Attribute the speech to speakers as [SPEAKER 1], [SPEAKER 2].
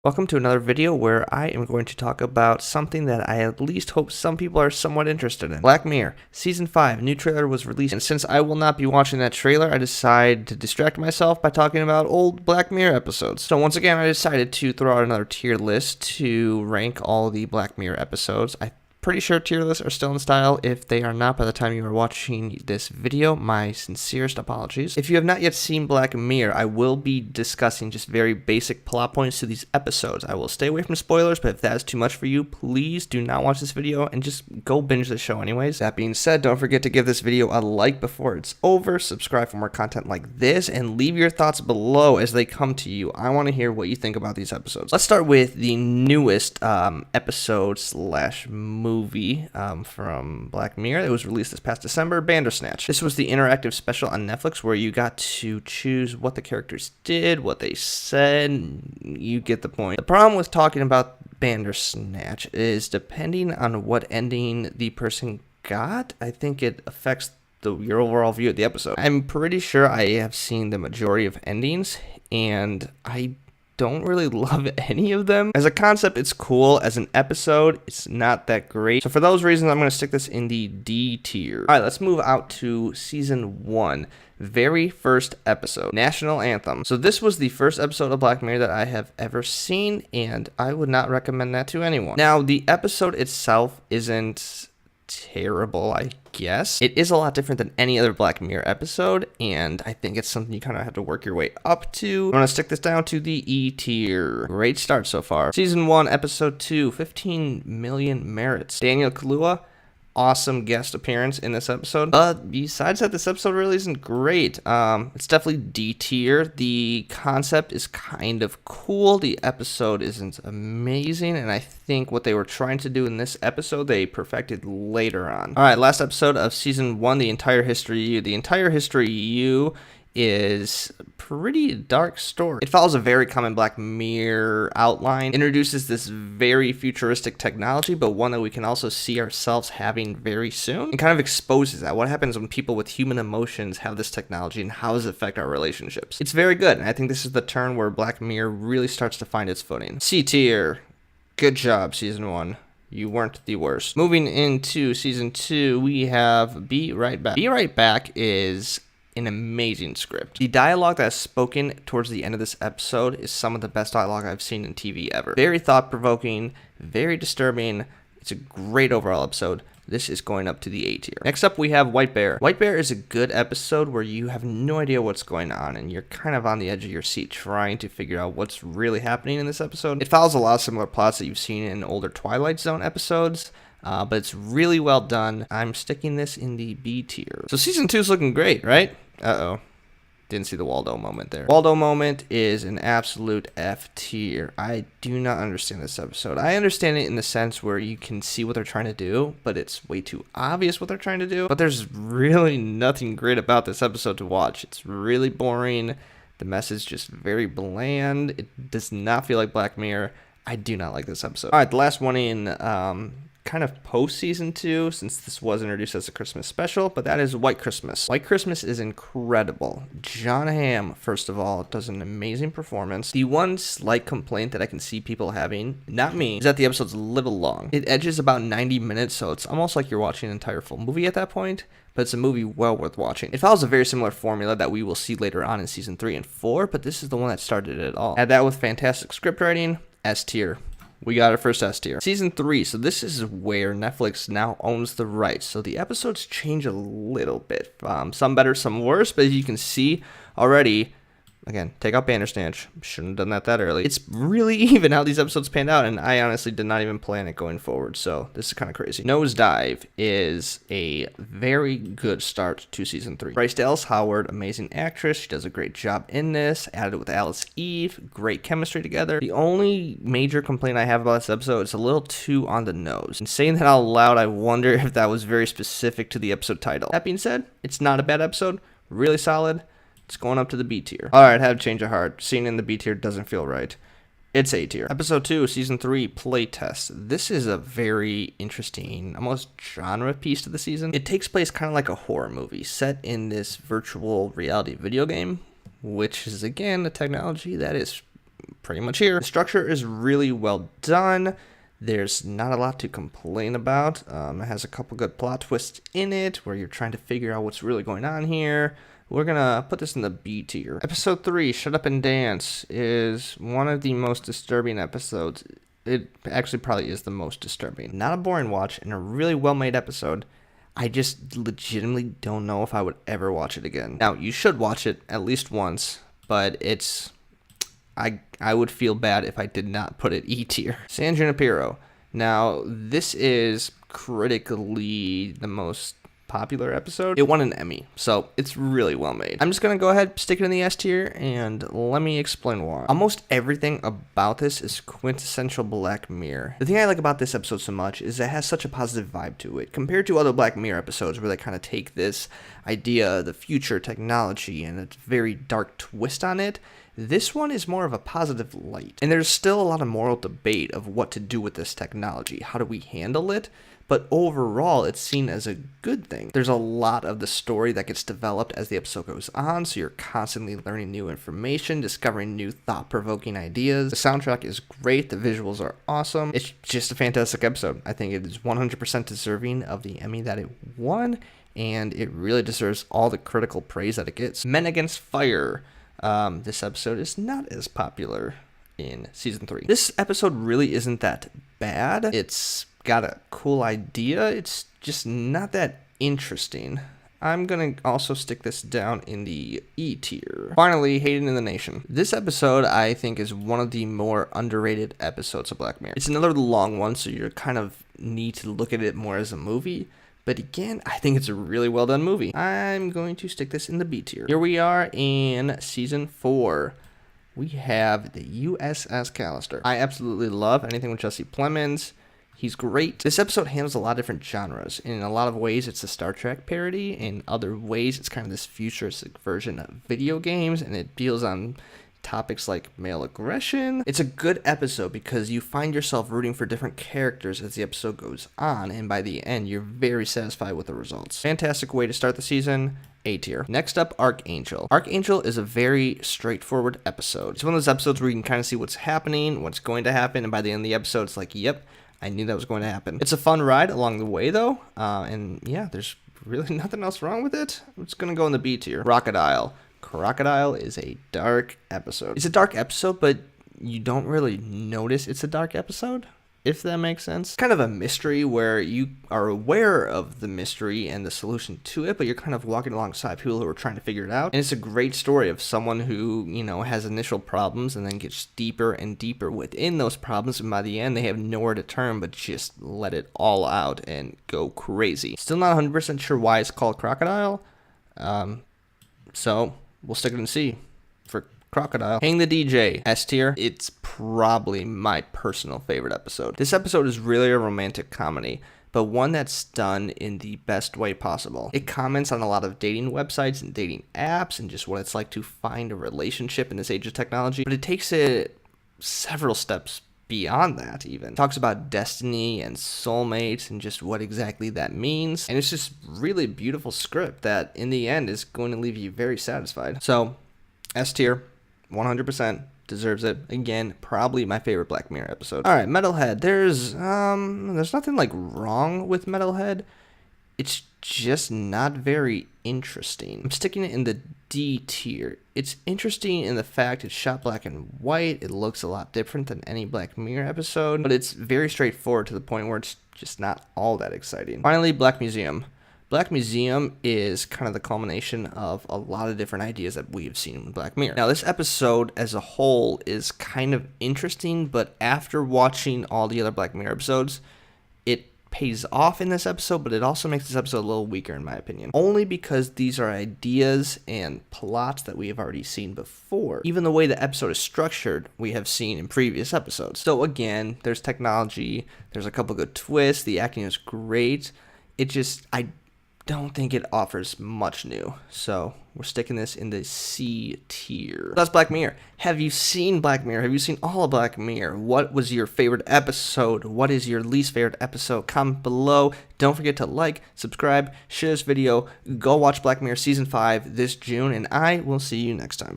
[SPEAKER 1] Welcome to another video where I am going to talk about something that I at least hope some people are somewhat interested in. Black Mirror, Season 5, new trailer was released, and since I will not be watching that trailer, I decided to distract myself by talking about old Black Mirror episodes. So once again, I decided to throw out another tier list to rank all the Black Mirror episodes. I'm pretty sure tier lists are still in style. If they are not by the time you are watching this video, my sincerest apologies. If you have not yet seen Black Mirror, I will be discussing just very basic plot points to these episodes. I will stay away from spoilers, but if that is too much for you, please do not watch this video and just go binge the show anyways. That being said, don't forget to give this video a like before it's over, subscribe for more content like this, and leave your thoughts below as they come to you. I want to hear what you think about these episodes. Let's start with the newest episode slash movie from Black Mirror that was released this past December, Bandersnatch. This was the interactive special on Netflix where you got to choose what the characters did, what they said. You get the point. The problem with talking about Bandersnatch is depending on what ending the person got, I think it affects your overall view of the episode. I'm pretty sure I have seen the majority of endings, and I don't really love any of them. As a concept, it's cool. As an episode, it's not that great. So for those reasons, I'm going to stick this in the D tier. All right, let's move out to Season 1. Very first episode, National Anthem. So this was the first episode of Black Mirror that I have ever seen, and I would not recommend that to anyone. Now, the episode itself isn't terrible, I guess. It is a lot different than any other Black Mirror episode, and I think it's something you kind of have to work your way up to. I'm going to stick this down to the E tier. Great start so far. Season 1, Episode 2, 15 Million Merits. Daniel Kaluuya, awesome guest appearance in this episode. Besides that, this episode really isn't great. It's definitely D tier. The concept is kind of cool. The episode isn't amazing, and I think what they were trying to do in this episode, they perfected later on. All right, last episode of Season 1, The Entire History You. The Entire History You is a pretty dark story. It follows a very common Black Mirror outline, introduces this very futuristic technology, but one that we can also see ourselves having very soon, and kind of exposes that. What happens when people with human emotions have this technology, and how does it affect our relationships? It's very good, and I think this is the turn where Black Mirror really starts to find its footing. C tier. Good job, Season 1. You weren't the worst. Moving into Season 2, we have Be Right Back. Be Right Back is an amazing script. The dialogue that is spoken towards the end of this episode is some of the best dialogue I've seen in TV ever. Very thought-provoking, very disturbing. It's a great overall episode. This is going up to the A tier. Next up, we have White Bear. White Bear is a good episode where you have no idea what's going on, and you're kind of on the edge of your seat trying to figure out what's really happening in this episode. It follows a lot of similar plots that you've seen in older Twilight Zone episodes, but it's really well done. I'm sticking this in the B tier. So Season 2 is looking great, right? Uh-oh. Didn't see the Waldo moment there. Waldo moment is an absolute F tier. I do not understand this episode. I understand it in the sense where you can see what they're trying to do, but it's way too obvious what they're trying to do. But there's really nothing great about this episode to watch. It's really boring. The message just very bland. It does not feel like Black Mirror. I do not like this episode. All right, the last one in kind of post Season 2, since this was introduced as a Christmas special, but that is White Christmas. White Christmas is incredible. Jon Hamm, first of all, does an amazing performance. The one slight complaint that I can see people having, not me, is that the episode's a little long. It edges about 90 minutes, so it's almost like you're watching an entire full movie at that point, but it's a movie well worth watching. It follows a very similar formula that we will see later on in Season 3 and 4, but this is the one that started it all. Add that with fantastic script writing, S tier. We got our first S tier. Season 3, so this is where Netflix now owns the rights. So the episodes change a little bit. Some better, some worse, but as you can see already, again, take out Bandersnatch. Shouldn't have done that early. It's really even how these episodes panned out, and I honestly did not even plan it going forward, so this is kind of crazy. Nosedive is a very good start to Season 3. Bryce Dallas Howard, amazing actress. She does a great job in this. Added with Alice Eve. Great chemistry together. The only major complaint I have about this episode is a little too on the nose. And saying that out loud, I wonder if that was very specific to the episode title. That being said, it's not a bad episode. Really solid. It's going up to the B tier. Alright, had a change of heart. Seeing in the B tier doesn't feel right. It's A tier. Episode 2, Season 3, Playtest. This is a very interesting, almost genre piece to the season. It takes place kind of like a horror movie, set in this virtual reality video game, which is, again, a technology that is pretty much here. The structure is really well done. There's not a lot to complain about. It has a couple good plot twists in it where you're trying to figure out what's really going on here. We're gonna put this in the B tier. Episode 3, Shut Up and Dance, is one of the most disturbing episodes. It actually probably is the most disturbing. Not a boring watch and a really well-made episode. I just legitimately don't know if I would ever watch it again. Now, you should watch it at least once, but it's... I would feel bad if I did not put it E tier. San Junipero. Now, this is critically the most popular episode. It won an Emmy, so it's really well made. I'm just gonna go ahead, stick it in the S tier, and let me explain why. Almost everything about this is quintessential Black Mirror. The thing I like about this episode so much is it has such a positive vibe to it, compared to other Black Mirror episodes where they kind of take this idea, the future technology, and a very dark twist on it. This one is more of a positive light, and there's still a lot of moral debate of what to do with this technology. How do we handle it? But overall, it's seen as a good thing. There's a lot of the story that gets developed as the episode goes on, so you're constantly learning new information, discovering new thought-provoking ideas. The soundtrack is great, the visuals are awesome. It's just a fantastic episode. I think it is 100% deserving of the Emmy that it won, and it really deserves all the critical praise that it gets. Men Against Fire. This episode is not as popular in season 3. This episode really isn't that bad. It's got a cool idea. It's just not that interesting. I'm gonna also stick this down in the E tier. Finally, Hated in the Nation. This episode, I think, is one of the more underrated episodes of Black Mirror. It's another long one, so you're kind of need to look at it more as a movie. But again, I think it's a really well done movie. I'm going to stick this in the B tier. Here we are in season 4. We have the USS Callister. I absolutely love anything with Jesse Plemons. He's great. This episode handles a lot of different genres. In a lot of ways, it's a Star Trek parody. In other ways, it's kind of this futuristic version of video games, and it deals on topics like male aggression. It's a good episode because you find yourself rooting for different characters as the episode goes on, and by the end, you're very satisfied with the results. Fantastic way to start the season. A tier. Next up, Archangel. Archangel is a very straightforward episode. It's one of those episodes where you can kind of see what's happening, what's going to happen, and by the end of the episode, it's like, yep, I knew that was going to happen. It's a fun ride along the way, though, and yeah, there's really nothing else wrong with it. I'm just going to go in the B tier. Crocodile. Crocodile is a dark episode. It's a dark episode, but you don't really notice it's a dark episode, if that makes sense. It's kind of a mystery where you are aware of the mystery and the solution to it, but you're kind of walking alongside people who are trying to figure it out. And it's a great story of someone who, you know, has initial problems and then gets deeper and deeper within those problems, and by the end they have nowhere to turn but just let it all out and go crazy. Still not 100% sure why it's called Crocodile, so we'll stick it in C for Crocodile. Hang the DJ, S tier. It's probably my personal favorite episode. This episode is really a romantic comedy, but one that's done in the best way possible. It comments on a lot of dating websites and dating apps and just what it's like to find a relationship in this age of technology, but it takes it several steps beyond that even. It talks about destiny and soulmates and just what exactly that means, and it's just really beautiful script that in the end is going to leave you very satisfied. So S tier, 100% deserves it. Again, probably my favorite Black Mirror episode. All right, Metalhead. There's nothing like wrong with Metalhead. It's just not very interesting. I'm sticking it in the D tier. It's interesting in the fact it's shot black and white. It looks a lot different than any Black Mirror episode, but it's very straightforward to the point where it's just not all that exciting. Finally, Black Museum. Black Museum is kind of the culmination of a lot of different ideas that we have seen in Black Mirror. Now, this episode as a whole is kind of interesting, but after watching all the other Black Mirror episodes, it pays off in this episode, but it also makes this episode a little weaker in my opinion. Only because these are ideas and plots that we have already seen before. Even the way the episode is structured, we have seen in previous episodes. So again, there's technology, there's a couple good twists, the acting is great. I don't think it offers much new, so we're sticking this in the C tier. That's Black Mirror. Have you seen Black Mirror? Have you seen all of Black Mirror? What was your favorite episode? What is your least favorite episode? Comment below. Don't forget to like, subscribe, share this video. Go watch Black Mirror Season 5 this June, and I will see you next time.